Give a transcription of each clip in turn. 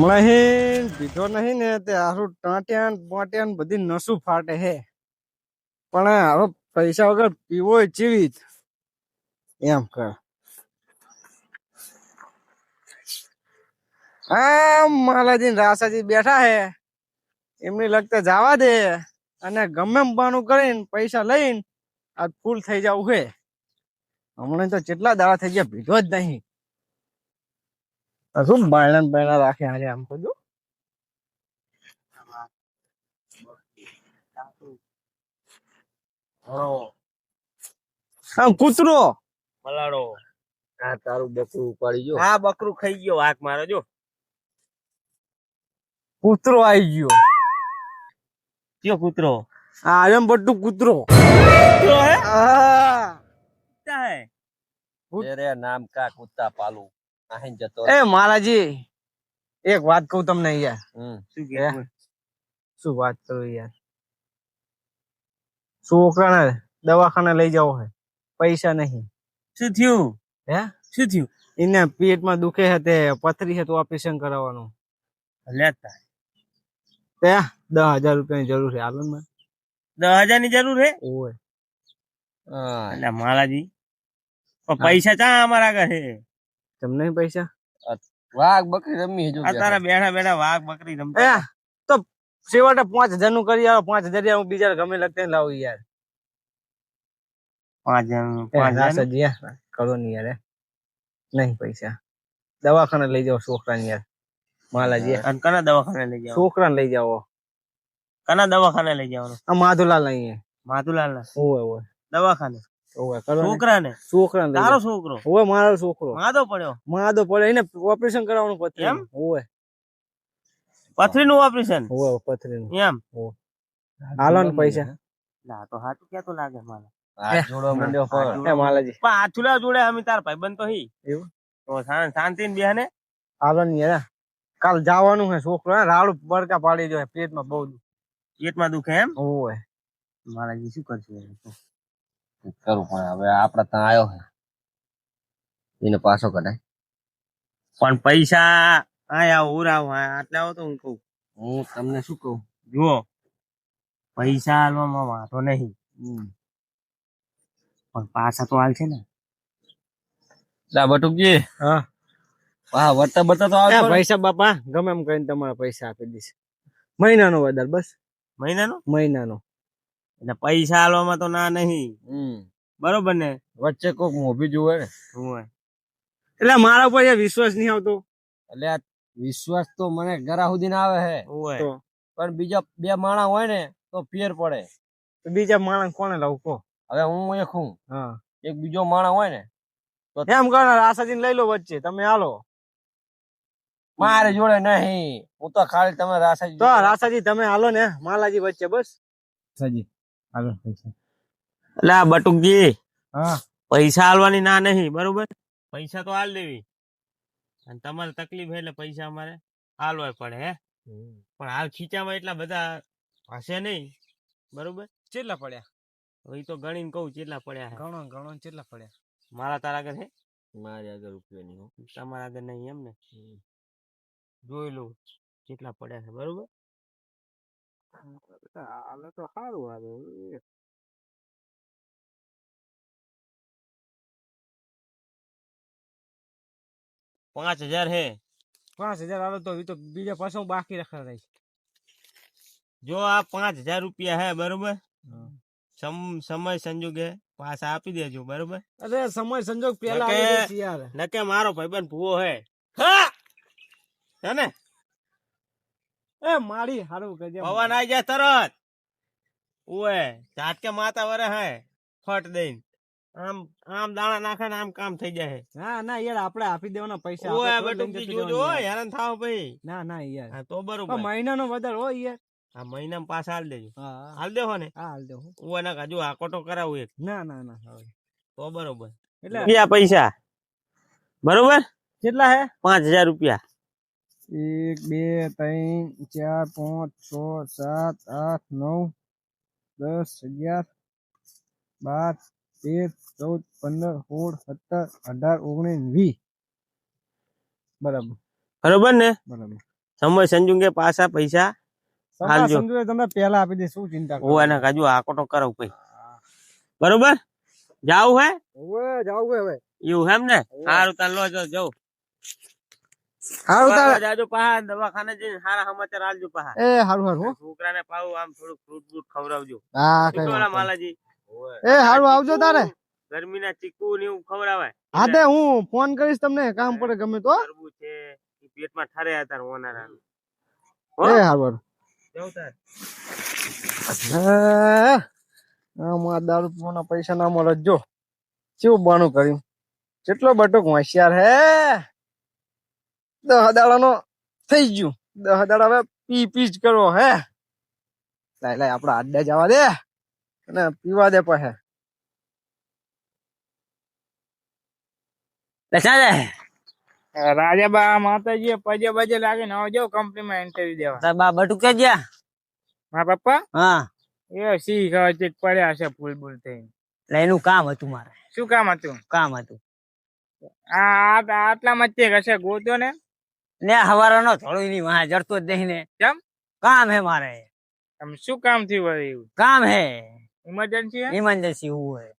હમણાં પીધો નહીં ને તે હારું ટાંટ્યા પોટ્યા બધી નસું ફાટે હે પણ હવે પૈસા વગર પીવો ચીવી એમ કર માલાજી રાસાજી બેઠા હે એમની લગતા જવા દે અને ગમે બાનું કરીને પૈસા લઈને આ ફૂલ થઈ જવું હે હમણાં તો કેટલા દાડા થઈ ગયા પીધો જ નહીં શું બાયણા રાખે હારે આમ કીધું કૂતરો મલાડો આ તારું બકરું ઉપાડી ગયો. હા બકરું ખાઈ ગયો વાઘ મારો જો કૂતરો આવી ગયો કયો કૂતરો આ એમ બટુ કૂતરો કૂતરો હે આ क्या है તેરે નામ કા કુત્તા પાલુ આહી જતો. એ મહારાજી એક વાત કહું તમને યાર શું કે શું વાત કરું યાર છોકરાને દવાખાને લઈ જાવ હે પૈસા નહીં શું થયું હે શું થયું એને પેટમાં દુખે છે તે પથરી છે તો ઓપરેશન કરાવવાનું લેતા તે 10,000 રૂપિયાની જરૂર છે હાલો ને 10,000 ની જરૂર હે ઓય એટલે માલાજી પણ પૈસા ચા અમારા આગળ હે તમને નહીં પૈસા વાઘ બકરી રમી હજુ અત્યારે બેઠા બેઠા વાઘ બકરી રમતા એ તો છેવટે 5,000 નું કરી આવો 5,000 હું બીજા ગમે લગતે લાવું યાર 5,000 યાર કરો ને યાર નહીં પૈસા દવાખાને લઈ જાઓ છોકરાને યાર માલાજી અને કના દવાખાને લઈ જાવ છોકરાને લઈ જાઓ કના દવાખાને લઈ જવાનું આ માધુલાલ અહીંયા માતુલાલ ના ઓય ઓય દવાખાને ઓય કરો છોકરાને છોકરાને લઈ તારો જાઓ છોકરો ઓય મારો છોકરો માદો પડ્યો માદો પડે એને ઓપરેશન કરાવવાનું પથરી એમ? ઓય પથરી નું ઓપરેશન ઓય પથરીનું એમ હાલો ને પૈસા ના તો હાથ ક્યાં તો લાગે મારા હાથ જોડો મંડ્યો પણ એ માલાજી પણ હાથુલા જોડે અમે તાર ભાઈબંધ તો હી એવું તો શાંતિ ને બેહને હાલો ને યાર કાલ જવાનું હે છોકરો હે રાડું બડકા પાડી દો પેટમાં બહુ પેટમાં દુખે એમ ઓય મારાજી શું કરશું કરું પણ હવે આપડા ત્યાં આવ્યો હે એને પાછો કઢાય. પણ પૈસા આયા ઉરાવ આટલે આવો તો હું કહું હું તમને શું કહું જુઓ પૈસા હાલવામાં વાંધો નહીં પણ પાછા તો હાલ છે ને લા બટુકજી હા હા વર્તા બતા તો આવે પૈસા બાપા ગમે એમ કરીને તમારા પૈસા આપી દઈશ મહિનાનો વધારે બસ મહિનાનો મહિનાનો એટલે પૈસા હાલવામાં તો ના નહીં બરોબર ને વચ્ચે કોક મોભી જોવે ને હું એટલે મારા ઉપર યાર વિશ્વાસ નહીં આવતો એટલે આ વિશ્વાસ તો મને ઘરા સુધી ના આવે હે તો પણ બીજા બે માણા હોય ને તો ફેર પડે. બીજા માણસ કોને લાવું કહો હવે હું એક હું હા એક બીજો માણા હોય ને એમ કરો આશાજીને લઈ લો વચ્ચે તમે હાલો મારે જોડે નહીં હું તો ખાલી તમે રાસાજી તો રાસાજી તમે હાલો ને માલાજી વચ્ચે બસ સાજી હાલો પૈસા એટલે આ બટુકજી હા પૈસા હાલવાની ના નહીં બરોબર પૈસા તો હાલ દેવી અને તમારે તકલીફ એટલે પૈસા અમારે હાલવા પડે હે પણ હાલ ખીચામાં એટલા બધા હશે નહીં બરોબર કેટલા પડ્યા હવે તો ગણીને કહું કેટલા પડ્યા ઘણો ઘણો કેટલા પડ્યા મારા તારા આગળ હે મારી આગળ રૂપિયા નહીં તમારા આગળ નહીં એમ ને જોઈ લઉં કેટલા પડ્યા છે બરોબર હાલે તો સારું આવે 5,000 હે 5,000 હાલો તો એ તો બીજા પાછો બાકી રખા રહી જો આ 5,000 રૂપિયા હે બરોબર સમય સંજોગે પાછા આપી દેજો બરોબર અરે સમય સંજોગ પેલા નકે- આવી જશે યાર નકે મારો ભાઈબંધ ભૂવો હે હે ને એ મારી હારું કરજે પવન આવી જાય તરત ઓએ ઝાટકે માતા વરે હે ફટ દઈને આમ આમ દાણા નાખે ને આમ કામ થઈ જાય ના ના યાર આપણે આપી દેવાના પૈસા ઓએ આપણે તો લઈને બટુકજી જતું જોજો રહેવાનું યાર. હેરાન થાવ ભાઈ ના ના યાર હા તો બરોબર પણ મહિનાનો વધારે હોય યાર આ મહિનામાં પાછા હાલ દેજો હા હાલ દેવો ને હા હાલ દે હું ઓએ ના હજુ આકોટો કરાવું એક ના ના ના હવે તો બરોબર એટલે આ પૈસા બરોબર કેટલા હે 5,000 રૂપિયા 1 2 3 4 5 6 7 8 9 10 11 12 13 14 15 16 17 18 19 20 બરાબર બરોબર ને બરાબર સમય સંજુંગે પાછા પૈસા હાલજો. સમજો તમે પહેલા આપી દે, શું ચિંતા કરો? ઓ એના કાજુ આકોટો કરો કઈ. બરોબર જાવું હે ઓવે જાવ હવે. એવું એમ ને? સારું તાર લો જાઉં. હારું તારે. જાજો પહા દવાખાને જઈને સારા સમાચાર આલજો પહા. એ હારું હારું હો. છોકરાને પાવું આમ થોડું ફ્રૂટ બ્રૂટ ખવડાવજો. હા શું કઈ કહો વાંધો નહીં. માલાજી? એ હારું આવજો તારે. ગરમીના ચીકુ ને એવું ખવડાવાય. હા તે હું ફોન કરીશ તમને, કામ પડે ગમે તો. તરબૂચ છે ઈ પેટમાં ઠરે હતા ઓનારા. એ હારું જાઉં તાર. હારું. માં દારૂ પીવાના પૈસા ના મળે જો કેવું બાનું કર્યું. કેટલો બટુક હોશિયાર હે. 10 દાડાનો થઈ ગયું. 10 દાડા હવે પી જ કરવો હે. લાય આપડા આડે જવા દે અને પીવા દે પછી. રાજાબા માતાજી પજે બજે લાગે ને આવજો કંપનીમાં ઇન્ટરવ્યુ દેવા. બા બટુ કે જ્યાં મારા પપ્પા હા એ સી ચેક પડ્યા છે ફૂલ ફૂલ થઈ. એટલે એનું કામ હતું મારે, શું કામ હતું? કામ હતું આટલામાં જ ચેક હશે, ગોતો ને. ને હવારાનો થોડું ની વાહ જડતો જ નહીં ને. કેમ? કામ હે મારે, આમ શું કામ થયું વળી એવું? કામ હે ઇમરજન્સી હે ઇમરજન્સી એવું હોય.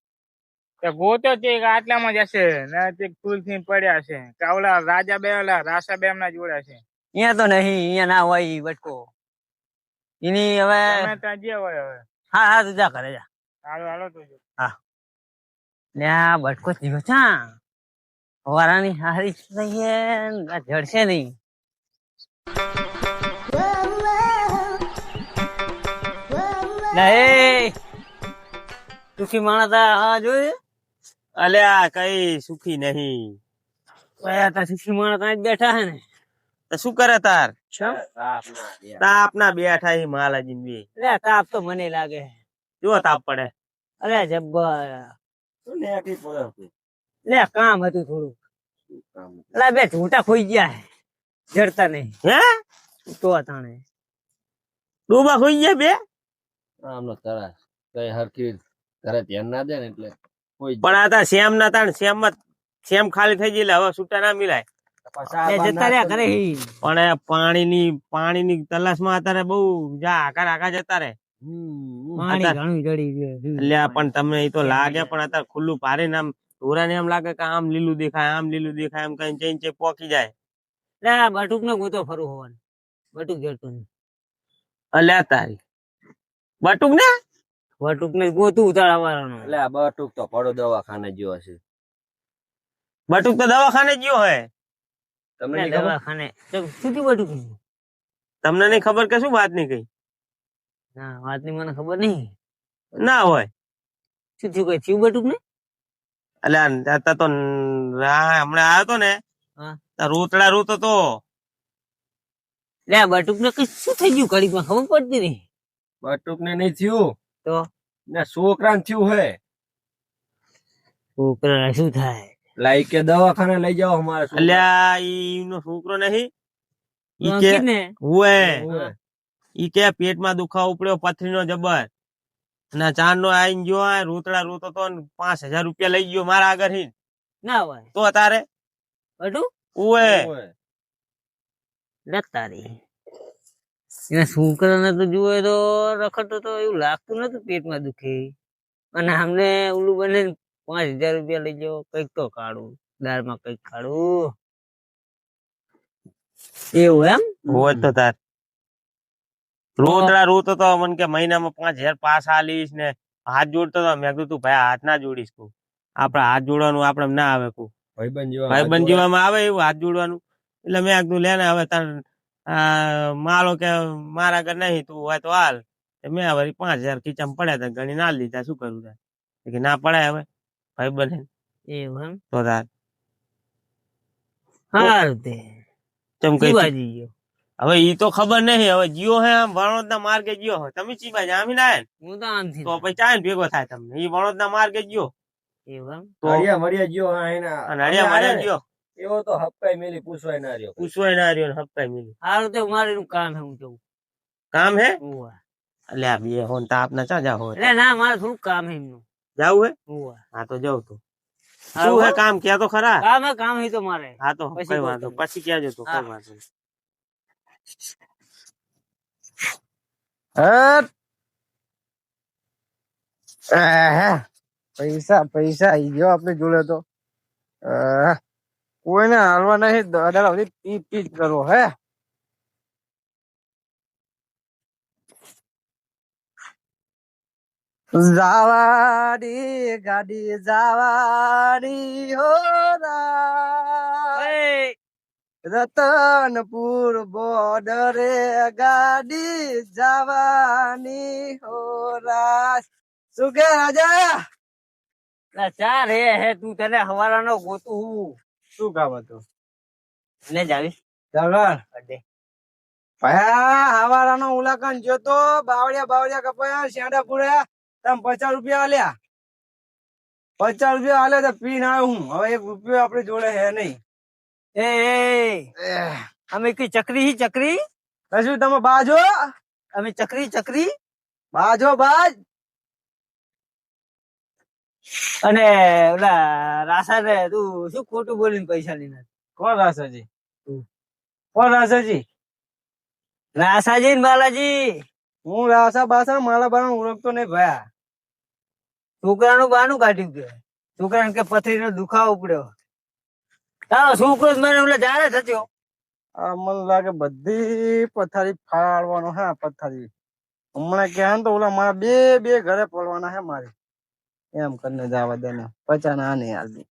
તો ગોતો ચેક આટલામાં જ હશે ને, ચેક ફૂલ થી પડ્યા છે. કાવલા રાજા બે રાસા બે ના જોડ્યા છે. અહીંયા તો નહીં, અહીંયા ના હોય ઈ બટકો એની હવે. તમે ત્યાં જે હોય હવે. હા હા તું જા કરે જા. હાલો હાલો તો ને આ બટકો થયો છા હવારાની હારી થઈએ જડશે નહીં. નહીં સુખી માણસ આ જોયું અલ્યા કઈ સુખી નહીં. સુખી માણસ અહીં જ બેઠા હે ને. તો શું કરે તાર? તાપ ના બેઠા ઈ માલાજી બે. લે તાપ તો મને લાગે. જો તાપ પડે. અરે જબ્બર. લે કામ હતું થોડું. એટલે બે ઝૂંટા ખોઈ ગયા હે, જડતા નહીં. હે તો તાણે ડોબા ખોઈ ગયા બે. આમનો તરાસ કઈ હરખી ઘરે ધ્યાન ના દે ને એટલે કોઈ પણ આ તા શ્યામ ના તાણ શ્યામ માં શ્યામ ખાલી થઈ ગયેલા હવે છૂટા ના મિલાય. એ જતા રહ્યા ઘરે હી. પણ એ પાણીની તલાશમાં અત્યારે બહુ જા આકા જતા રહે. પાણી ઘણું જડી ગયું. એટલે પણ તમને એ તો લાગે પણ અત્યારે ખુલ્લું પારીને આમ ઢોરાને એમ લાગે કે આમ લીલું દેખાય એમ કઈ ચેન પોકી જાય. લે બટુક ને ગોતો ફરું હોવાનું. બટુક જડતું નહીં. અલ્યા તારી બટુક ને બટુક ને ગોતું ઉતારવાનું. એટલે આ બટુક તો પડો દવાખાને ગયો હશે. બટુક તો દવાખાને ગયો હે. તમને નહીં ખબર? દવાખાને શું થયું બટુક? તમને નહીં ખબર કે શું વાત નહીં કઈ? ના વાત ની મને ખબર નહીં. ના હોય. શું થયું? કઈ થયું બટુક ને? અલ્યા હમણાં આવ્યો તો ને હા. રોતડા રોતો તો. લે બટુક ને કઈ શું થઈ ગયું? ઘડીક માં ખબર પડતી નહીં. બટુક ને નહીં થયું તો ને છોકરા ને થયું હે. છોકરા શું થાય? લાઈ કે દવાખાને લઈ જાઓ અમારે છોકરા. અલ્યા ઈ નો છોકરો નહીં ઈ કે ને હુએ ઓવે. ઈ કે પેટમાં દુખાવો ઉપડ્યો પથરીનો જબર અને ચાર નો આઈને ગયો આ રોતડા રોતો તો 5,000 રૂપિયા લઈ ગયો મારા આગળ થી. ના હોય તો તારે બટુક ઉએ ઓવે. તારી એના છોકરાને તો જુએ તો રખડતો તો એવું લાગતું નતું પેટમાં દુખે. અને અમને ઓલું બને 5,000 રૂપિયા લઈ જાઓ, કઈક તો કાઢું દાળમાં કઈક કાઢું એવું એમ. હોય તો તાર રોતડા રોતો તો મને કે મહિનામાં 5,000 પાસ આલીશ ને હાથ જોડતો તો. મેં કીધું તું ભાઈ હાથ ના જોડીશ તું. આપડે હાથ જોડવાનું આપડે ના આવે તું ભાઈબંધ જીવામાં આવે એવું હાથ જોડવાનું. એટલે મેં કીધું લે ને હવે તાર માલો કે મારા આગળ નહીં તું હોય તો હાલ. મેં વળી 5,000 ખીચામાં પડ્યા હતા ગણી ના લીધા. શું કરું તાર? કે ના પડાય હવે ભાઈબંધ એવું એમ. તો તાર સારું તે ચમ કઈ શિવાજી ગયો. હવે ઈ તો ખબર નહીં. હવે જીઓ હે આમ વણોદ ના માર્ગે ગયો હોય. તમે ચી બાજુ આમી ના આયા ને? હું તો આમથી તો પછી ચાય ભેગો થાય તમને. ઈ વણોદ ના માર્ગે ગયો એવું એમ. તો મળ્યા ગયો હા એના અને હળિયા માર્યા ગયો એવો તો હપ્તાય મેલી પૂછવાય ના રહ્યો. પૂછવાય ના રહ્યો ને હપ્તા મિલી. સારું તો મારે એનું કામ હે હું જઉં. કામ હે હોવા. એટલે આ બે હોન તાપ ના ચા જાવ હોય એટલે ના મારે થોડું કામ હે એમનું. જાવું હે? હોવા. હા તો જાવ તો શું હે કામ ક્યાં તો ખરા. કામ હે તો મારે. હા તો પછી કઈ કહું વાંધો તમને. પછી ક્યાં જતો હા. કઈ વાંધો નહીં. હટ. આહા. પૈસા પૈસા આઈ ગયો આપણે જોડે તો. કોઈને હાલવા નહીં, દાદા બધી પી પી જ કરો હે. જાવાની ગાડી જાવાની હો રા. રતનપુર બોર્ડરે ગાડી જવાની હો રા. શું કે રાજા? ચા રે હે તું તને હવારાનો ગોતું હું શું કામ હતું? ને જાવી જગર અડે ભયા હવારાનો ઉલાકાન જોતો, બાવળિયા બાવળિયા કપાયા, શેડા પૂર્યા, તમે 50 રૂપિયા આલ્યા. 50 રૂપિયા આલ્યા તો પીને આવ્યો હું. હવે 1 રૂપિયો આપડી જોડે હે નહીં. એ અમે કઈ ચકરી હી ચકરી કશું તમે બાજો અમે ચકરી ચકરી બાજો બાજ. અને ઓલા રાસા રે તું શું ખોટું બોલીને પૈસા લઈને કોણ રાસાજી? કોણ રાસાજી? રાસાજી ને બાલાજી હું રાસા બાસા મારા બારા ઓળખતો નહીં ભયા. છોકરાનું બાનું કાઢ્યું કે છોકરાને કે પથરીનો દુખાવો પડ્યો. તારો છોકરો જ મને ઓલા જારે થયો. આ મને લાગે બધી પથારી ફાડવાનો હે. પથારી હમણાં ક્યાં ને તો ઓલા મારા બે ઘરે પડવાના હે મારે. એમ કરીને જવા દે ને. 50 ના નહીં હાલતી.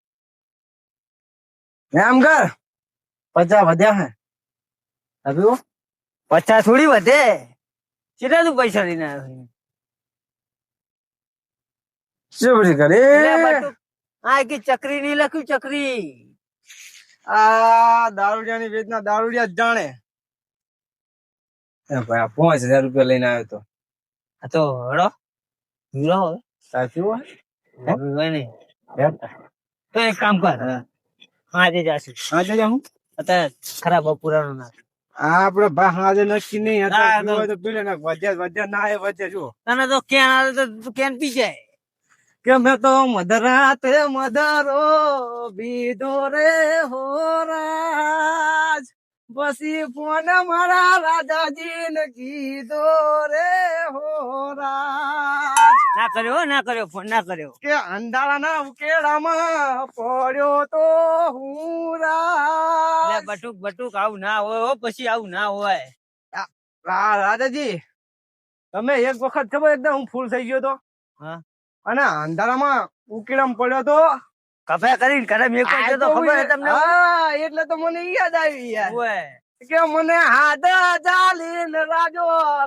એમ કર 50 વધ્યા હે. હવે 50 થોડી વધે. કેટલા તું પૈસા લઈને આવ્યો? શું બધી કરે? હા કે ચકરી નહીં લખ્યું ચકરી. આ દારૂડિયાની વેચના દારૂડિયા જ જાણે. એ ભાઈ 5000 રૂપિયા લઈને આવ્યો તો. આ તો હડો હીરો સાચું હોય? નહીં તો એક કામ કર આજે જાશું. આજે જાઉં અત્યારે ખરાબ બપોરાનો ના આપડે આજે નક્કી નહીં હા, હતા. તો- પીવો તો પી લે ને. વધ્યા ના એ વચ્ચે શું તને તો કેન આવે તો તું કેન પી જાય. કે મેં તો મધરાતે મધરો બીધો રે હો રાજ. પછી ફોન મારા રાજાજી ને કીધો રે હો રાજ. ના કર્યો ના કર્યો ફોન ના કર્યો. કે અંધારાના ઉકેડામાં પડ્યો તો હું રાજ. એટલે બટુક બટુક આવું ના હોય હો, પછી આવું ના હોય. રાજાજી તમે એક વખત ખબર એકદમ હું ફૂલ થઈ ગયો તો. હા. અને અંધારામાં ઉકેડામાં પડ્યો તો. કફે કરીને કરે મેં કોઈ તો ખબર હે તમને? હા એટલે તો મને યાદ આવી યાર. ઓય. કે મને હાથ ચાલીને રાજો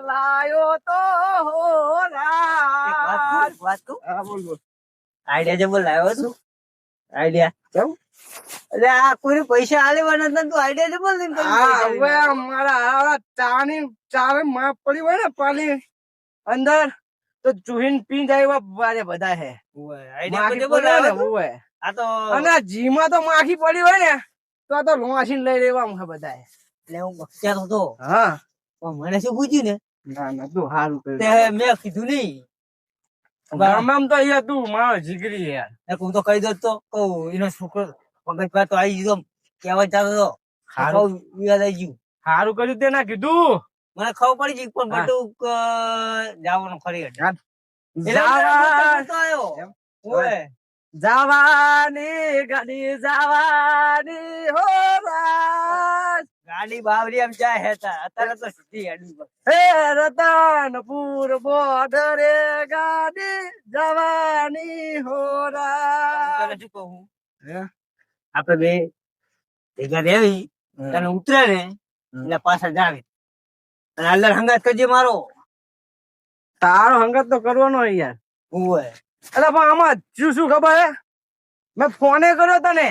લાયો તો હો એક વાત કહું, રાજ. એક વાત કહું? હા બોલ બોલ. આઈડિયા જે બોલ લાવ્યો છું. આઈડિયા કેમ? એટલે આ કોઈ પૈસા આલેવાના હતા ને તું આઈડિયા જે બોલ ને તને હા પૈસા હવે લેવાના. મારા આવા ચારે માપ પડી હોય ને પાણી અંદર તો ચૂહીન પી જાય એવા બારે બધા હે. ઓય, આઈડિયા માખી જે બોલ પડે ને લાવ્યો તું? હોય. આ તો અને આ જીમાં તો માખી પડી હોય ને તો આ તો લોહાસીને લઈ લેવા હે બધા. એટલે હું બચ્ચાનો હતો હા પણ મને શું પૂછ્યું ને ના ના તું સારું તે કર્યું. મેં કીધું નહીં. ગામમાં તો અહીંયા તું મારો જીગરી યાર. હું તો કહી દઉં તો કહું એનો છોકરો પગજ પર તો આવી ગયો કેવા ચાલતો હતો. હારું. કહું યાદ આવી ગયું. સારું કર્યું તે ના કીધું. મને ખબર પડી ગઈ પણ હા. બટુક જવાનું ખરી હતી. હા. એટલે હું બોલતો આવ્યો. એમ? ઓય. જવાની ગાડી જવાની હો રાજ. ગાડી બાવરી એમ જાય હેતા અત્યારે તો સીધી હેડવી પડે. હે રતનપુર બોર્ડરે ગાડી જવાની હો રાજ. તને શું કહું હે? આપડે બે ભેગા રેવી તને ઉતરે ને એટલે પાછા જાવે અને અંદર હંગાત કરજે મારો. તારો હંગત તો કરવાનો હે યાર. ઓય. અરે પણ આમાં શું ખબર હે? મેં ફોને કર્યો તને.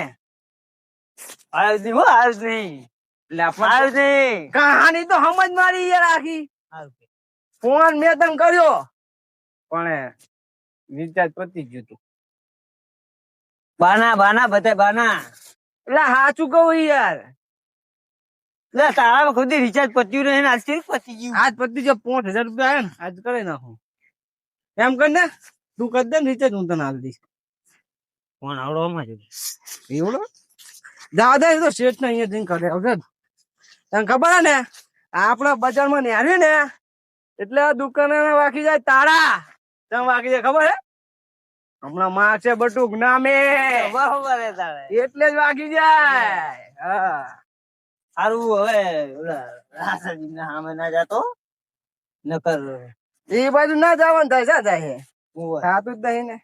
આજ નહીં હો આજ નહીં એટલે આજ નહીં. કહાની તો સમજ મારી યાર આખી. આજ. ફોન મેં તને કર્યો પણ રિચાર્જ પતી ગયું તું. બાના બાના બધા બાના. એટલે સાચું કહું યાર. એટલે તારા ખુદ રિચાર્જ પત્યું નહીં ને આજ કેવી પતી ગયું. આજ પતી જો 5000 રૂપિયા આયા ને આજ કરી નાખું. એમ કર ને તું કરી દે ને રિચાર્જ હું તને હાલ દઈશ. ફોન આવડો માં છે. એવડો જા દે એ તો શેઠ ને અહીંયા જઈને કરે વગર. તને ખબર હે ને આપડે બજારમાં નેર્યું ને એટલે દુકાને વાગી જાય તાળા. ચમ વાગી જાય ખબર હે? હમણાં મારશે બટુક નામે ખબર હે તારે. એટલે જ વાગી જાય. હા સારું હવે ઓલા રાસાજીના સામે ના જાતો નકર એ બાજુ ના જવાનું થાય જા જાય હું થાતું જ નહીં ને.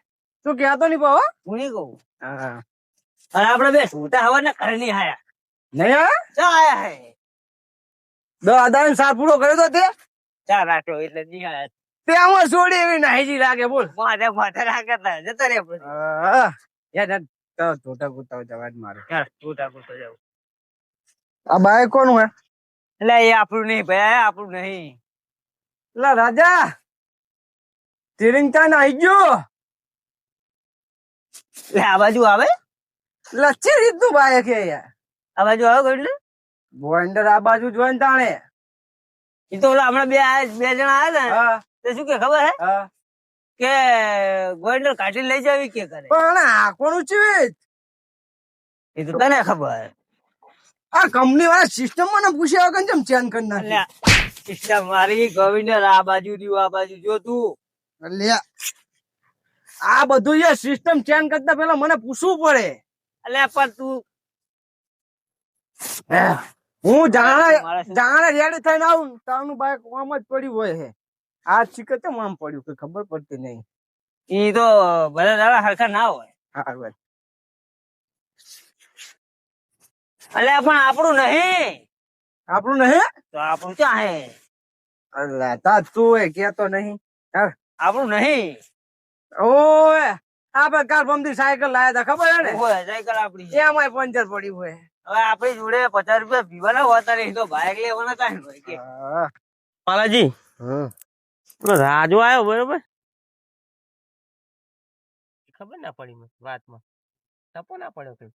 તું કહેતો નહીં પાહો. નહીં કહું. હા અને આપડે બે છૂટા હવાના ઘરે નહીં આયા. નહીં હા ચા આયા હે? દાદા સાર પૂરો કર્યો તો તે ચા રાખ્યો એટલે નહીં આયા. તે આમાં છોડી એવી નાહીજી લાગે બોલ. માથે રાખતા જતા રે પછી. યાર યાર ટોટા કૂતા જવા જ મારે. યાર છૂટા પૂછો જાવ. આ બાઈક કોનું હે? એટલે એ આપણું નહીં ભાઈ, આપણું નહીં. લા રાજા સ્ટીરિંગ ચાન આવી ગયો. એટલે આ બાજુ આવે, લચ્છી રીતનું બાઈક હે યાર. આ બાજુ આવે એટલે બોન્ડર આ બાજુ જોઈને તાણે. એ તો ઓલા હમણાં બે જણા આવ્યા હતા હા તે શું કે ખબર હે હા કે ગોઈન્ડર કાઢી લઈ જાવી કે કરે. પણ આ કોનું છે? એ તો તને ખબર. આ કંપની વાળા સિસ્ટમ મને પૂછ્યા વગર કેમ ચેન કરી નાખી? એટલે સિસ્ટમ મારી ગોવિંદર આ બાજુ રહ્યું, આ બાજુ જો તું. લે આ બધું યાર સિસ્ટમ ચેન કરતા પેલા મને પૂછવું પડે. એટલે પણ તું હું જાણે મારા શું- જાણે રેડી થઈને આવું તારું બાઈક આમ જ પડ્યું હોય છે. આ શીખે કેમ આમ પડ્યું કે ખબર પડતી નહીં. ઈ તો બધા દાડા હરખા ના હોય. હા વાત. એટલે પણ આપણું નહીં, આપણું નહીં તો આપણું ક્યાં હે? અલ્લા તા તું એ કેતો નહીં. આપણું નહીં. ઓય આપણે કાલ પમદી સાયકલ લાયા હતા ખબર હે ને? હોય સાયકલ આપણી છે. એમાંય પંચર પડી હોય. હવે આપણી જોડે 50 રૂપિયા પીવાના હોતા નહીં તો બાઇક લેવાના કાંઈ હોય કે. બાલાજી પેલો રાજુ આવ્યો બરોબર, ખબર ના પડી મને વાતમાં, ટપો ના પડ્યો કઈ.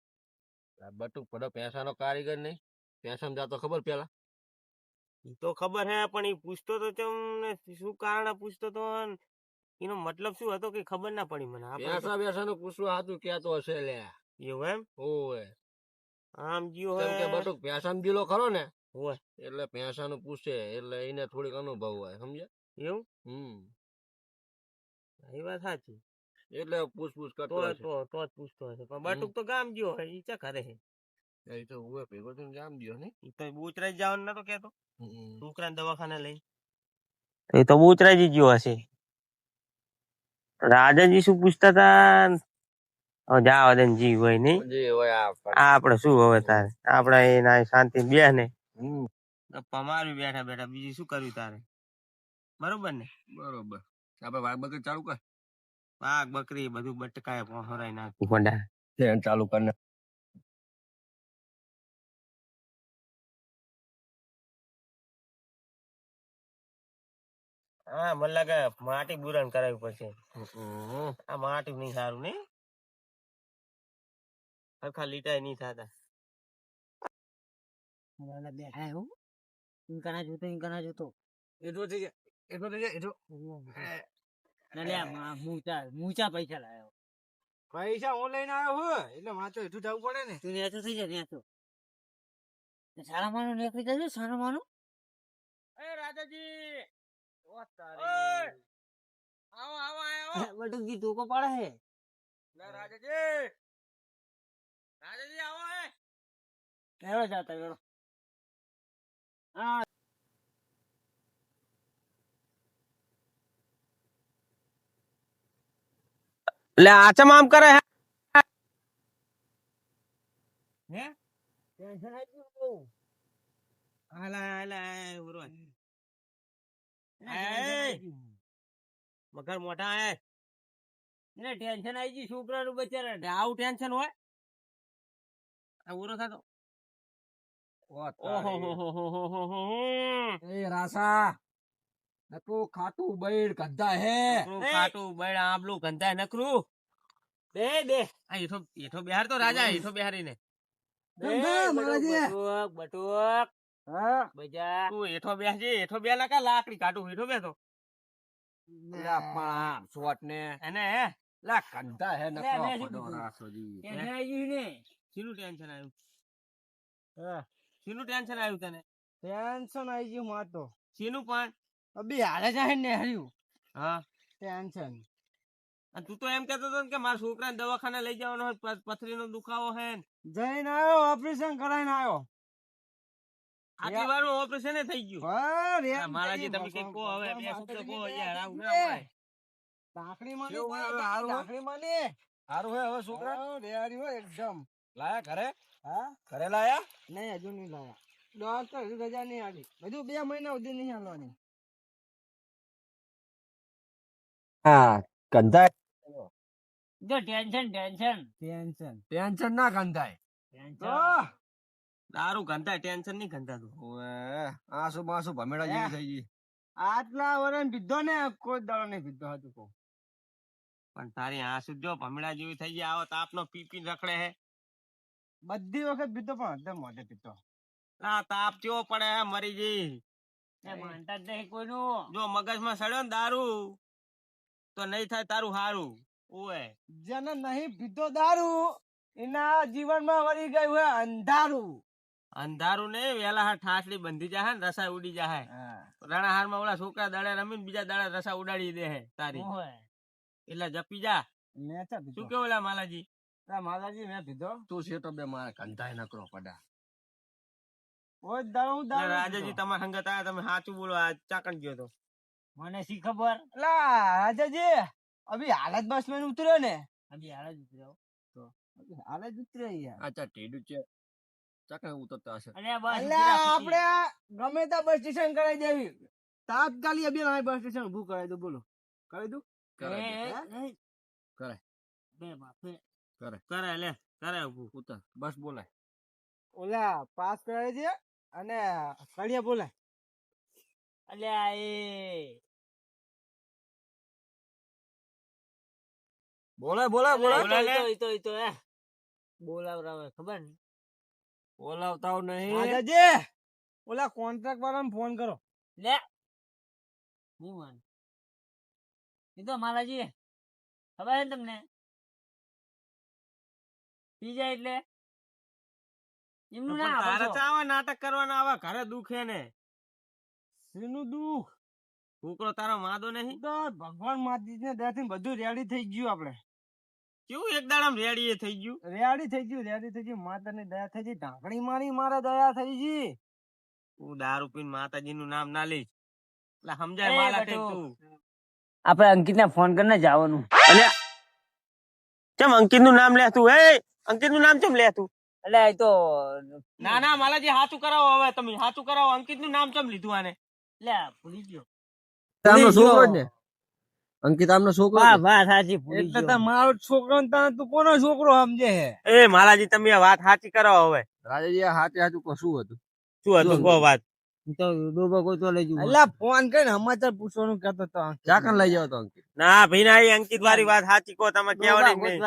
બટુક પડો પૈસાનો કારીગર નહીં, પૈસા જાતો ખબર પેલા. ઈ તો ખબર હે પણ એ પૂછતો તો ચમ ને શું કારણે પૂછતો તો ને એનો મતલબ શું હતો કે ખબર ના પડી મને. પૈસા બેસાનું પૂછવું હાથું કેતો હશે લે. એવું એમ ઓય આમ જીઓ કેમ કે હે. બટુક પૈસા દિલો ખરો ને હોય એટલે પૈસાનું પૂછે એટલે એને થોડીક અનુભવ હોય સમજે. એવું એ વાત સાચી. એટલે પૂછપૂછ તો કરતો હશે. તો જ પૂછતો હશે પણ બટુક તો ગામ ગયો હે ઈ ચા કરે હે. એ તો હું ભેગો થઈને જામ દ્યો ને. ઈ તો બુચરાઈ જવાનું નતો કેતો હમ. છોકરાને દવાખાને લઈ. એ તો બુચરાઈ ગયો હશે. રાજાજી શું પૂછતા તા? હવે જાવા દે ને જી હોય નહીં. જે હોય આ આ આપડે શું હવે તારે આપડે એના શાંતિ બે ને હમ. ગપ્પા મારવી બેઠા બેઠા બીજું શું કર્યું તારે? બરોબર ને? બરોબર આપણે વાઘ બકરી ચાલુ કર. વાઘ બકરી બધું બટકાય હરાઈ નાખી પડા. ફેન ચાલુ કર ને. હા મને લાગે માટી બુરાણ કરાવવી પડશે. આ માટી નહીં સારું નહીં, સરખા લીટાય નહીં થતા. બેઠા એવું ઇન્કાના જોતો એટલો થઈ જાય એટલો થઈ જાય એટલો. મૂચા પૈસા લાવ્યો. પૈસા હું લઈને આવ્યો હું એટલે માથે હેઠું જવું પડે ને. તું નેચો થઈ જા નેચો. સારા માનો નીકળી જજો સારા માનો. એ રાજાજી આવો આવો આવો. બટુકી તું કો પાડે હે. રાજાજી રાજાજી આવો હે. કેવો જાતા વેળો. એટલે આચમ આમ કરે હે. ટેન્શન આવી ગયું બહુ. હાલા હાલા ઉરવા મગર મોટા હે. એને ટેન્શન આવી ગયું છોકરાનું બચારાને. આવું ટેન્શન હોય આ ઉરો થતો. એ રાસા નકો ખાતું બૈડ ગંધા હે. ખાટું બળ આંબલું ગંધાય નકરું. બે બે આ એઠો એઠો બિહાર તો રાજા એઠો બિહારીને. બટુક હા બજા તું એઠો બેસજે એઠો બે લકા લાકડી કાઢું એઠો બેસો શોટ ને એને હે લા કંધા હે લે, નકો લે, પડો શું રાસોજી. ટેન્શન આવી ગયું ને. શીનું ટેન્શન આવ્યું? શીનું ટેન્શન આવ્યું તને? ટેન્શન આવી ગયું માં તો શીનું પણ અભી હાલે જાય ને હર્યું હા ટેન્શન. અને તું તો એમ કેતો હતો ને કે મારા છોકરાને દવાખાને લઈ જવાનો હોય, પથરીનો દુખાવો હે ને. જઈને આવ્યો ઓપરેશન કરાઈને આવ્યો. આટલી વારમાં ઓપરેશન થઈ ગયું. અરે મારાજી તમે કઈ કહો હવે, બે શબ્દ કહો યાર, આવું ના હોય. ટાંકણી માં કેવું હોય હવે? હારું હોય? ટાંકણી માં ને સારું હે હવે છોકરા રેડી હોય એકદમ. લાયા ઘરે હા ઘરે લાયા નહીં હજુ નહીં લાયા. ડોક્ટર હજુ રજા નહીં આવી, હજુ 2 મહિના સુધી નહીં હાલવાની. હા કંધાય જો ટેન્શન ટેન્શન ટેન્શન ટેન્શન ના કંધાય તો દારૂ ગંધાય, ટેન્શન નહીં ગંધાતું. ઓએ આસુ બાસુ ભમેડા જેવી થઈ ગઈ. આટલા વર્ષ પીધો ને કોઈ દાડો નહીં પીધો હતું કહું. પણ તારી આંસુ જો ભમડા જેવી થઈ ગયા, આવો તાપનો પી પી રખડે હે. બધી વખત પીધો પણ હદે મોઢે પીધો. આ તાપ કેવો પડે હે, મરી જઈ. એ માનતા જ નહીં કોઈનું. જો મગજમાં સડ્યો ને દારૂ તો નહીં થાય તારું હારું. ઓએ જેને નહીં પીધો દારૂ એના જીવનમાં વળી ગયું હોય અંધારું. અંધારું ને વેલા હાર ઠાસડી બંધી જાય ને રસા ઉડી જાય. રણાહાર માં ઓલા છોકરા દાડે રમીને બીજા દાડે રસા ઉડાડી દે હે તારી. ઓય. એટલે જપી જા. મેં ચા પીધો. શું કેવું ઓલા માલાજી? માતાજી મેં પીધો. તું શેટો બે મારે કંધાય નકરો પડા. ઓય દારૂ એટલે દારૂ રાજાજી પીધો. તમારા સંગત આયા, તમે સાચું બોલો, આ ચાકણ ગયો તો. મને શી ખબર. અલા રાજાજી અભી હાલત બસ માં ઉતર્યો ને. અભી હાલ જ ઉતર્યો. અભી હાલત જ ઉતર્યો યાર. આચા ટેડુ છે ચાકે ઉતરતા હશે. અલ્યા બસ અલ્યા ઉતર્યા આપણે ગમે ત્યાં બસ સ્ટેશન કરાવી દેવી. તાત્કાલિક અભી અહીં બસ સ્ટેશન ઊભું કરાવી દો. બોલો કરાવી દઉં? કરે એ, દે. એ, એ. કરે. બે બાપે. કરે લે, કરે ઊભું. ઉતર બસ બોલાય. ઓલા પાસ કરાવી દે અને કડિયા બોલાય. અલ્યા એ બોલાય બોલાય બોલાય. બોલાય લે. ઈ તો હે. બોલાવરાવે ખબર ને. બોલાવતા નહીં. રાજાજી ઓલા કોન્ટ્રાક્ટ વાળાને ફોન કરો. લે નહીં માન. ઈ તો મારાજી ખબર છે ને તમને. પી જાય એટલે એમનું પણ ના તારે આપો છો. ચાવા નાટક કરવાના આવા ઘરે દુખે ને. શેનું દુઃખ? છોકરો તારો માદો નહીં. તો ભગવાન માતાજીને દયાથી બધું રેડી થઈ ગયું. આપણે કેવું એક દાડામાં રેડી થઈ ગયું. રેડી થઈ ગયું. માતાની દયા થઈ ગઈ. ઢાંકણી મારી મારે દયા થઈ ગઈ. તું દારૂ પીને માતાજી નું નામ ના લઈશ એટલે સમજાય એ માલા બેટો. તું. આપણે અંકિત ને ફોન કરીને જવાનું. અલ્યા કેમ અંકિત નું નામ લે તું? એ અંકિત નું નામ કેમ લે તું? એટલે એ તો ના ના માલાજી હાચું કરાવો, હવે તમે હાચું કરાવો. અંકિત નું નામ કેમ લીધું આને? લે ભૂલી ગયો. આમનો ભૂલી છોકરો જ ગયો. ને. અંકિત આમનો છોકરો જ વાહ ને. વાહ સાચી ભૂલી એટલે ગયો. તો મારો છોકરો ને તને તું કોનો છોકરો સમજે હે? એ માલાજી તમે આ વાત સાચી કરાવો હવે. રાજાજી આ હાથે હાથું શું હતું? શું હતું કહો વાત. ઈ તો ડોબા કોઈ તો લઈ જવું. અલ્યા ફોન કરીને સમાચાર પૂછવાનું કહેતો તો. ચાકણ લઈ જાવ તો અંકિત. ના ભાઈ ના, એ અંકિત વાળી વાત સાચી કહો, તમે કેવડી નહીં.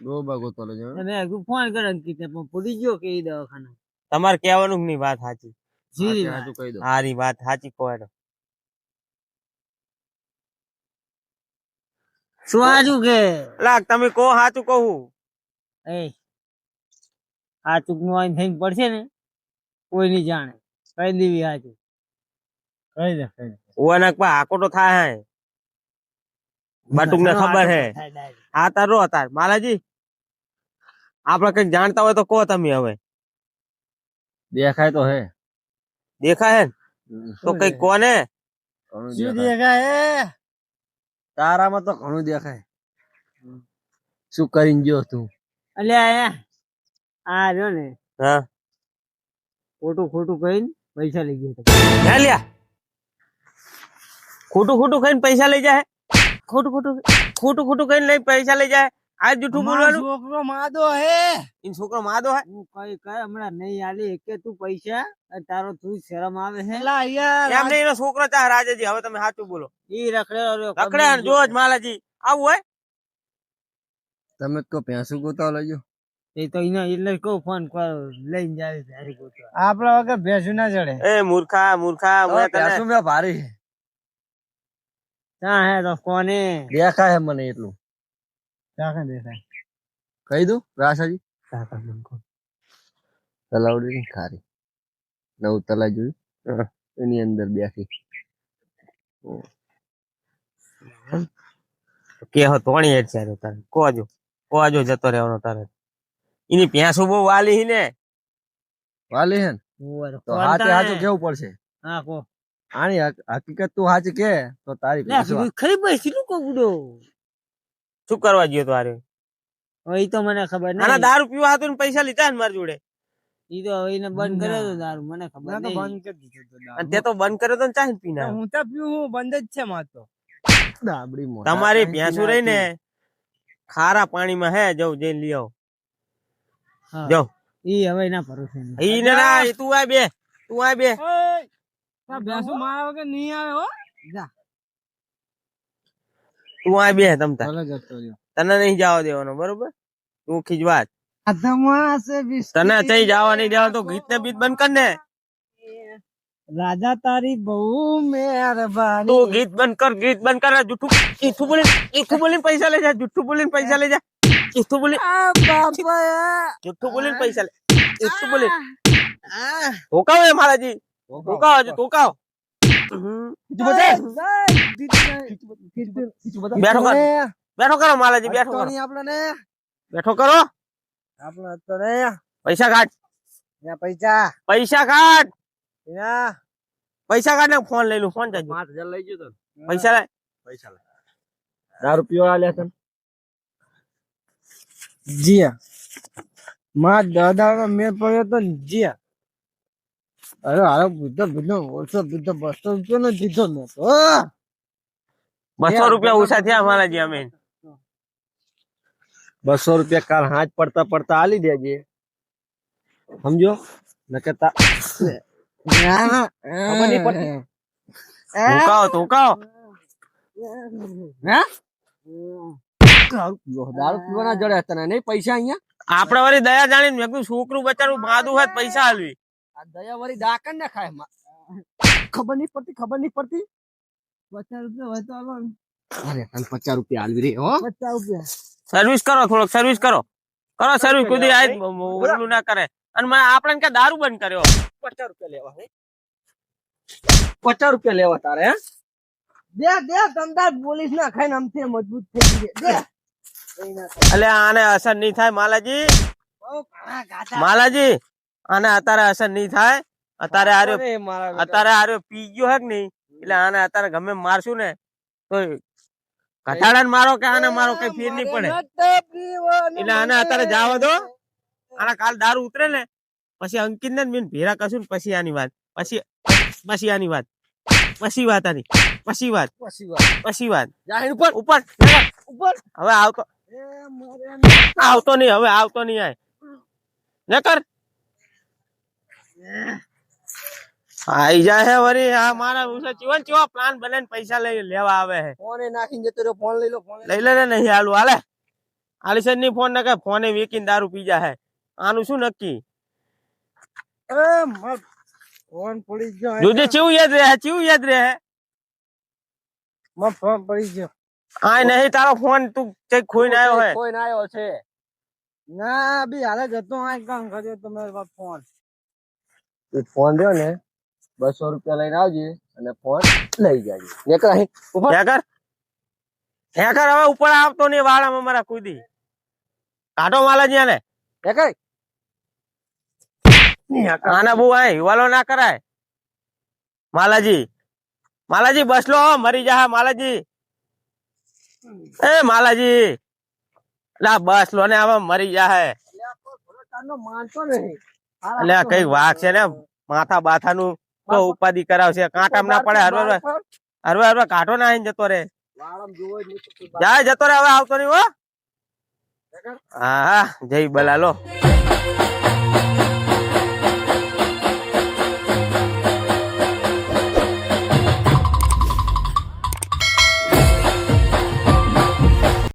ડોબા ગોતો લઈ જાવ. મેં ફોન કર્યો અંકિત ને પણ ભૂલી ગયો કે ઈ દવાખાના. તમારે કહેવાનું નહીં, વાત સાચી. હાથે હાથું કહી દો. હારી વાત સાચી કહો એનો. શું આજુ કે લાગ તમે કહો સાચું કહું. એ આ ચૂકનું આઈને થઈને પડશે ને કોઈ નહીં જાણે. કહી દેવી આજુ. કહી દે ઓનક પા આકોટો થાય હે. બટુક ને ખબર હે. હા તાર રો તાર માલાજી આપડે કઈક જાણતા હોય તો કહો તમે હવે. દેખાય તો હે. દેખાય હે ને? તો કઈક કોને ઘણું શું દેખાય. દેખાય હે? તારામાં તો ઘણું દેખાય. શું કરીને ગયો તું? અલ્યા આ રહ્યો ને હા ખોટું ખોટું કહીને પૈસા લઈ ગયો. હે લ્યા ખોટું ખોટું કહીને પૈસા લઈ જાય. ખોટું કહીને લઈ પૈસા લઈ જાય. આ જૂઠું મારો બોલવાનું. છોકરો માદો હે. ઈ છોકરો માદો હે. હું કઈ કઈ હમણાં નહીં આલી કે તું પૈસા અને તારો તું શરમ આવે છે. એલા યાર એમ નહીં, એનો છોકરો ચા રાજાજી. હવે તમે સાચું બોલો. ઈ રખડેલો રહ્યો. રખડે જો જ માલાજી આવું હોય. તમે તો ભેંસું ગોતા લઈ જાઓ. એ તો એને એટલે કહું ફોન કર લઈને જાય તારી ગોતવા. આપડા વગર ભેંસું ના ચડે. એ મૂર્ખા મૂર્ખા હવે મેં તને ભેંસું મેં ભારી છે. ક્યાં હે તો કોને દેખાય હે મને એટલું. ચાખા દેખાય. કહી દઉં રાસાજી. ચાખા મને કહો. તલાવડી ની ખારી. નવું તલા જોયું હા. એની અંદર બેસી કે હો તોણી હેડ છે તારે કોજો જતો રહેવાનો તારે એની ભેંસો બહુ વાલી હી ને વાલી હે ને? તો હાથે હાચું કેવું પડશે હા કો આની હકીકત તું હાચી કે તો તારી ભેંસો ખરી પૈસી નું કો બુડો શું કરવા ગયો તારે હવે ઈ તો મને ખબર આના નહીં દારૂ પીવા હતું ને પૈસા લીધા ને મારી જોડે ઈ તો હવે એને બંધ કર્યો તો દારૂ મને ખબર ના તો નહીં બંધ કરી દીધો તો અને તે તો બંધ કર્યો તો ને ચાહી પીને આવ્યો. હું તો પીવું હું બંધ જ છે માર તો ડાબડી મોઢા તમારી કાંઈ ભેંસુ પીના રહી ને હતી. ખારા પાણીમાં હે જવું જઈને લઈ આવો હા. જાઓ ઈ હવે ના ભરોસે નહીં. ઈ ને ના ઈ તું આ બે ભેંસુ મારા વગર નહીં આવે હો તું આ બે તમતા ભલે જતો રહ્યો તને નહીં જવા દેવાનો બરોબર તું ખીજવાત આધમા સે તને ચઈ જવા નહીં દેવાનું તો ગીત ને બીત બંધ કર ને રાજા તારી બહુ મહેરબાની તું ગીત બંધ કર જૂઠું બોલીને પૈસા લઈ જા જૂઠું બોલીને પૈસા લઈ જા જૂઠું બોલી આ બાપા જૂઠું બોલીને પૈસા લે જૂઠું બોલી ધોકાવ એ મારાજી ધોકાવ હજુ ધોકાવ બેઠો કર બેઠો કરો માલાજી બેઠો કરો આપણે બેઠો કરો આપણે તો રે પૈસા કાઢ પૈસા કાઢ પૈસા કાઢ ને ફોન લઈ લઉં ફોન ચાલુ 5000 લઈ ગયો તો પૈસા લે દારૂ પીવા આલ્યા તને જીયા માં દાદા મેં પડ્યો તો જીયા અરે હારો બુદ્ધ ઓછો બુદ્ધ 200 રૂપિયા નો દીધો ને તો 200 રૂપિયા ઓછા થયા મારાજી અમે 200 રૂપિયા કાલ હાથ પડતા પડતા આલી દેજે સમજો નકતા ખબર નહીં પડતી ધોકાવ દારૂ પીવાના જડે તને નહીં પૈસા અહીંયા આપડે વળી દયા જાણીને મેં કીધું છોકરું બચારું બાંધું હોય તો પૈસા આલવી આ દયા વાળી ડાકણ ને ખાય ખબર નહીં પડતી 50 રૂપિયા હોય તો આલો ને. અરે તને 50 રૂપિયા આલવી રે હો 50 રૂપિયા સર્વિસ કરો થોડોક સર્વિસ કરો સર્વિસ કુદી આજ ઓલું ના કરે અને મેં આપણે કે દારૂ બંધ કર્યો 50 રૂપિયા લેવા હે 50 રૂપિયા લેવા તારે હે દે તમદાર પોલીસ ના ખાઈને આમથી મજબૂત થઈ ગઈ દે એટલે આને અસર નહીં થાય માલાજી બહુ ઘણા ગાધા માલાજી આને અત્યારે અસર નહીં થાય અત્યારે આર્યો અરે મારા અત્યારે આર્યો પી ગયો હે કે નહીં એટલે આને અત્યારે ગમે એમ મારશું ને તો કટાડાને મારો કે આને મારો કઈ ફેર નહીં પડે એટલે આને અત્યારે જવા દો આના કાલ દારૂ ઉતરે ને પછી અંકિત ને મેં ભેરા કરશું ને પછી આની વાત પછી આની વાત પછી વાત આની પછી વાત જાહેર ઉપર ઉપર હવે આવતો નહીં હવે આવતો નહીં આય ને કર આઈ જાય હે વરી આ મારા ઉસે ચીવન ચીવા પ્લાન બનાવીને પૈસા લઈ લેવા આવે હે ફોન નાખીને જતો રહ્યો ફોન લઈ લો ફોન લઈ લે ને નહીં હાલું હાલે આલિશન ની ફોન ના ફોને વેકીને દારૂ પી જા હે આનું શું નક્કી ફોન પડી ગયો જોજે ચેવું યાદ રહે માં ફોન પડી ગયો આ નહીં તારો ફોન તું ચેક ખોઈને આવ્યો હે કોઈ ના આવ્યો છે ના બી હાલે જતો આ કામ કર્યો તમારો ફોન તું ફોન રહ્યો ને 200 રૂપિયા લઈને આવજે અને ફોન લઈ જાજે નેકર અહીં ઉપર હેકર હવે ઉપર આવતો નહીં વાળામાં મારા કુદી કાઢો માલાજી આને નેકર આના બહુ આ હિવાલો ના કરાય માલાજી બસ લો મરી જા માલાજી એ માલાજી લા બસ લો ને આવા મરી જા હે માનતો નહીં એટલે આ કઈક વાઘ છે ને માથા બાથા નું તો ઉપાધિ કરાવશે કાંટામ ના પડે હરવે કાઢો ના આઈને જતો રે જાય જતો રે હવે આવતો નહીં હો હા જય બલાલો